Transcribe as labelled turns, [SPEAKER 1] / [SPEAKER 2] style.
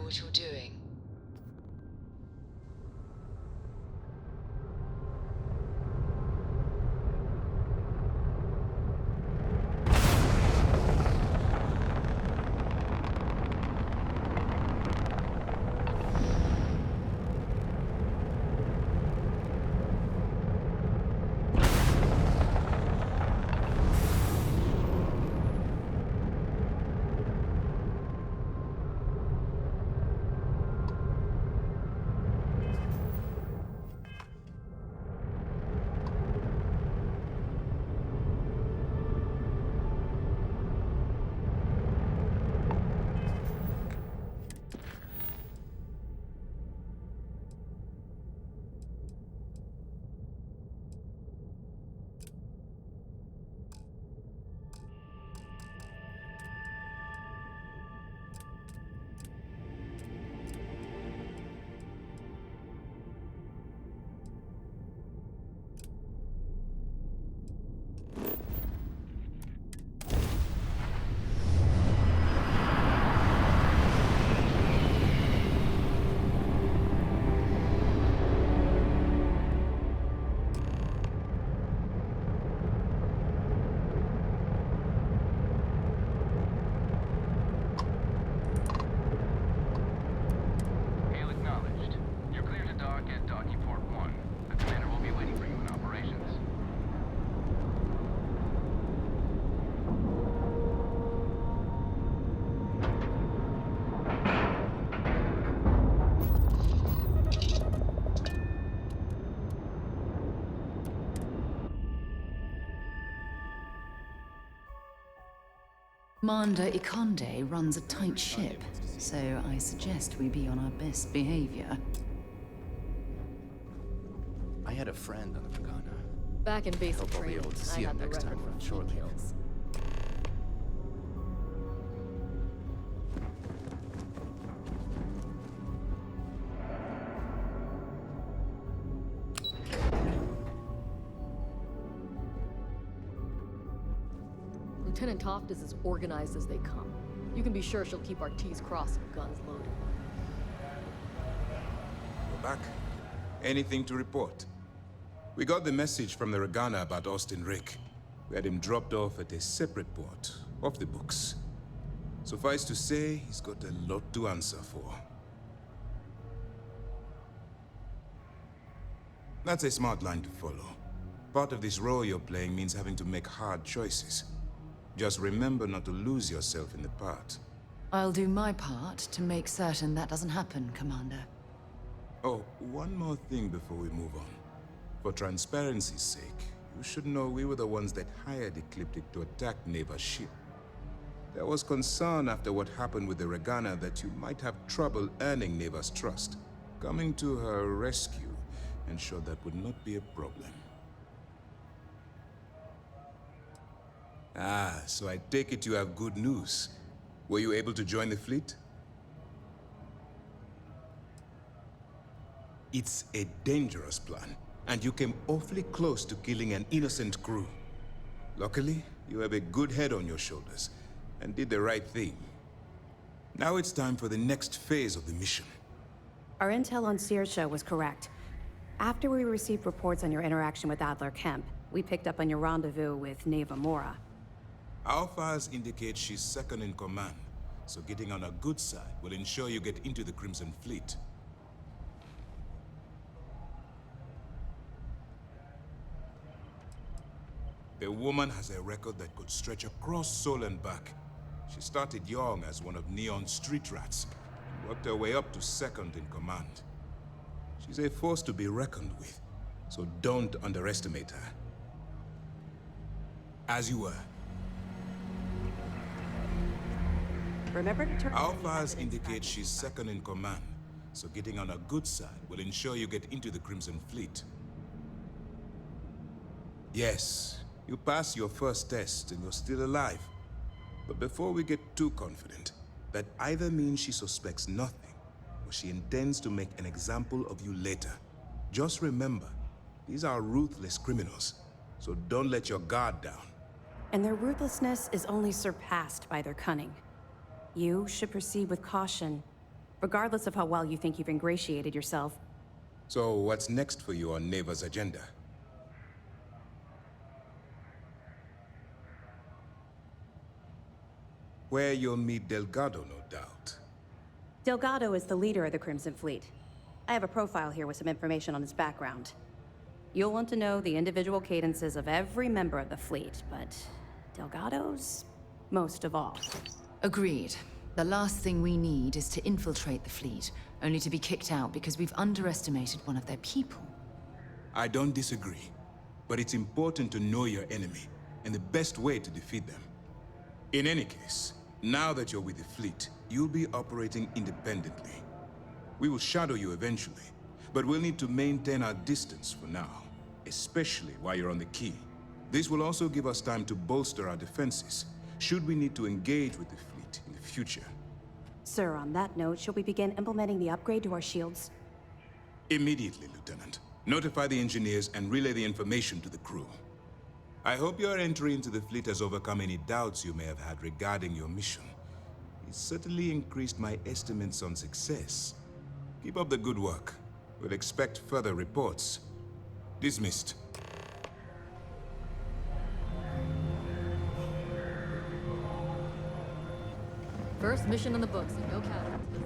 [SPEAKER 1] what you're doing.
[SPEAKER 2] Commander Ikonde runs a tight ship, so I suggest we be on our best behavior.
[SPEAKER 3] I had a friend on the Pagana.
[SPEAKER 4] Back in basic
[SPEAKER 3] Hope I'll be
[SPEAKER 4] training,
[SPEAKER 3] able to
[SPEAKER 4] I
[SPEAKER 3] see him
[SPEAKER 4] had the
[SPEAKER 3] next time
[SPEAKER 4] record
[SPEAKER 3] around
[SPEAKER 4] for
[SPEAKER 3] shortly.
[SPEAKER 4] kills. Lieutenant Toft is as organized as they come. You can be sure she'll keep our T's crossed and guns loaded.
[SPEAKER 5] We're back. Anything to report? We got the message from the Regana about Austin Rick. We had him dropped off at a separate port, off the books. Suffice to say, he's got a lot to answer for. That's a smart line to follow. Part of this role you're playing means having to make hard choices. Just remember not to lose yourself in the part.
[SPEAKER 2] I'll do my part to make certain that doesn't happen, Commander.
[SPEAKER 5] Oh, one more thing before we move on. For transparency's sake, you should know we were the ones that hired Ecliptic to attack Neva's ship. There was concern after what happened with the Regana that you might have trouble earning Neva's trust. Coming to her rescue ensured that would not be a problem. Ah, so I take it you have good news. Were you able to join the fleet? It's a dangerous plan, and you came awfully close to killing an innocent crew. Luckily, you have a good head on your shoulders, and did the right thing. Now it's time for the next phase of the mission.
[SPEAKER 6] Our intel on Saoirse was correct. After we received reports on your interaction with Adler Kemp, we picked up on your rendezvous with Neva Mora.
[SPEAKER 5] Our files indicate she's second in command, so getting on her good side will ensure you get into the Crimson Fleet. The woman has a record that could stretch across Sol and back. She started young as one of Neon's street rats, and worked her way up to second in command. She's a force to be reckoned with, so don't underestimate her. As you were.
[SPEAKER 6] Remember to turn
[SPEAKER 5] Our
[SPEAKER 6] in any
[SPEAKER 5] files
[SPEAKER 6] evidence
[SPEAKER 5] indicate
[SPEAKER 6] back
[SPEAKER 5] she's second in command, so getting on her good side will ensure you get into the Crimson Fleet. Yes, you passed your first test and you're still alive. But before we get too confident, that either means she suspects nothing, or she intends to make an example of you later. Just remember, these are ruthless criminals, so don't let your guard down.
[SPEAKER 6] And their ruthlessness is only surpassed by their cunning. You should proceed with caution regardless of how well you think you've ingratiated yourself.
[SPEAKER 5] So what's next for you on Neva's agenda? Where you'll meet Delgado, no doubt.
[SPEAKER 6] Delgado is the leader of the Crimson Fleet. I have a profile here with some information on his background. You'll want to know the individual cadences of every member of the fleet, but Delgado's most of all.
[SPEAKER 2] Agreed. The last thing we need is to infiltrate the fleet, only to be kicked out because we've underestimated one of their people.
[SPEAKER 5] I don't disagree, but it's important to know your enemy and the best way to defeat them. In any case, now that you're with the fleet, you'll be operating independently. We will shadow you eventually, but we'll need to maintain our distance for now, especially while you're on the key. This will also give us time to bolster our defenses, should we need to engage with the fleet in the future.
[SPEAKER 6] Sir, on that note, shall we begin implementing the upgrade to our shields?
[SPEAKER 5] Immediately, Lieutenant. Notify the engineers and relay the information to the crew. I hope your entry into the fleet has overcome any doubts you may have had regarding your mission. It certainly increased my estimates on success. Keep up the good work. We'll expect further reports. Dismissed.
[SPEAKER 4] First mission in the books, and no casualties.